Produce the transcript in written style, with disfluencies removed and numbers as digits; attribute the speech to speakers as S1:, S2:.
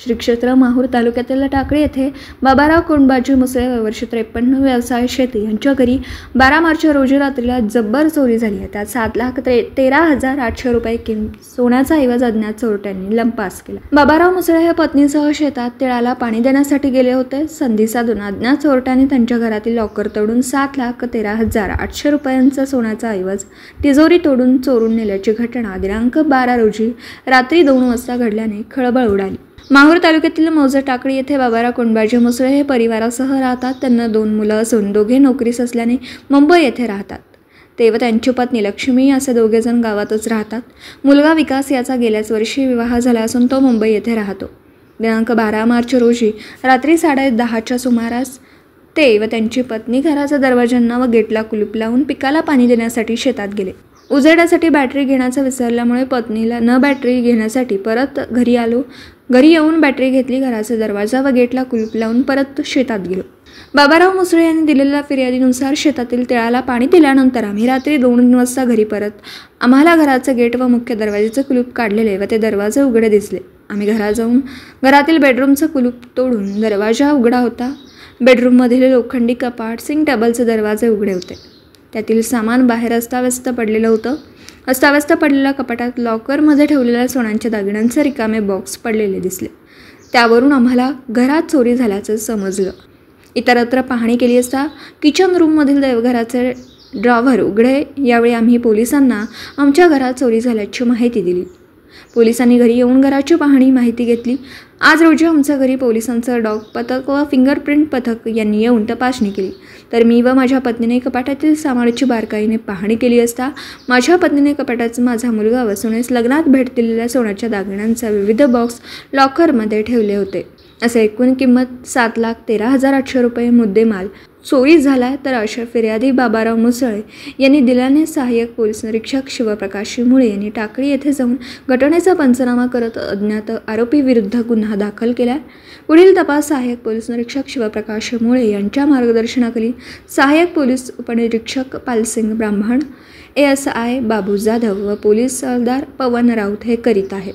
S1: श्री क्षेत्र माहूर तालुक्यातील टाकळी येथे बाबाराव कोंडबाजी मुसळे वय वर्ष 53 व्यवसाय शेती यांच्या घरी 12 मार्च रोजी रात्रीला जब्बर चोरी झाली आहे। त्यात 7,13,800 रुपये सोन्याचा ऐवज अज्ञात चोरट्यांनी लंपास केला। बाबाराव मुसळे हे पत्नीसह शेतात तिळाला पाणी देण्यासाठी गेले होते। संधी साधून अज्ञात चोरट्यांनी त्यांच्या घरातील लॉकर तोडून 7,13,800 रुपयांचा सोन्याचा ऐवज तिजोरी तोडून चोरून नेल्याची घटना दिनांक 12 रोजी रात्री 2 वाजता घडल्याने खळबळ उडाली। माहूर तालुक्यातील मौजे टाकळी येथे बाबाराव कोंडबाजी मुसळे हे परिवारासह राहतात। त्यांना 2 मुलं असून दोघे नोकरीस असल्याने मुंबई येथे राहतात। ते व त्यांची पत्नी लक्ष्मी असे दोघे जण गावातच राहतात। मुलगा विकास याचा गेल्याच वर्षी विवाह झाला असून तो मुंबई येथे राहतो। दिनांक 12 मार्च रोजी रात्री 10:30च्या सुमारास ते व त्यांची पत्नी घराच्या दरवाजांना व गेटला कुलूप लावून पिकाला पाणी देण्यासाठी शेतात गेले। उजेडासाठी बॅटरी घेण्याचं विसरल्यामुळे पत्नीला न बॅटरी घेण्यासाठी परत घरी आलो। घरी येऊन बॅटरी घेतली, घराचा दरवाजा व गेटला कुलूप लावून परत शेतात गेलो। बाबाराव मुसळे यांनी दिलेल्या फिर्यादीनुसार शेतातील तिळाला पाणी दिल्यानंतर आम्ही रात्री 2 वाजता घरी परत आम्हाला घराचं गेट व मुख्य दरवाजाचं कुलूप काढलेले व ते दरवाजे उघडे दिसले। आम्ही घरात जाऊन घरातील बेडरूमचं कुलूप तोडून दरवाजा उघडा होता। बेडरूममधील लोखंडी कपाट, सिंक टेबलचे दरवाजे उघडे होते। त्यातील सामान बाहेर अस्ताव्यस्त पडलेलं होतं। अस्ताव्यस्त पडलेल्या कपाटात लॉकरमध्ये ठेवलेल्या सोन्याच्या दागिन्यांचे रिकामे बॉक्स पडलेले दिसले। त्यावरून आम्हाला घरात चोरी झाल्याचं समजलं। इतरत्र पाहणी केली असता किचन रूममधील देवघराचे ड्रॉवर उघडे। यावेळी आम्ही पोलिसांना आमच्या घरात चोरी झाल्याची माहिती दिली। पोलिसांनी घरी येऊन घराची पाहणी माहिती घेतली। आज रोजी आमच्या घरी पोलिसांचं डॉग पथक व फिंगरप्रिंट पथक यांनी येऊन तपासणी केली। तर मी व माझ्या पत्नीने कपाटातील सामानाची बारकाईने पाहणी केली असता माझ्या पत्नीने कपाटात माझा मुलगा व सुनेस लग्नात भेट दिलेल्या सोन्याच्या दागिन्यांचा विविध बॉक्स लॉकरमध्ये ठेवले होते। असे एकूण किंमत 7,13,800 रुपये मुद्देमाल चोरी झालाय। तर अशा फिर्यादी बाबाराव मुसळे यांनी दिल्याने सहाय्यक पोलीस निरीक्षक शिवप्रकाश मुळे यांनी टाकळी येथे जाऊन घटनेचा पंचनामा करत अज्ञात आरोपी विरुद्ध गुन्हा दाखल केला। पुढील तपास सहाय्यक पोलीस निरीक्षक शिवप्रकाश मुळे यांच्या मार्गदर्शनाखाली सहाय्यक पोलीस उपनिरीक्षक पालसिंग ब्राह्मण, ASI बाबू जाधव व पोलीस हवालदार पवन राऊत हे करीत आहेत।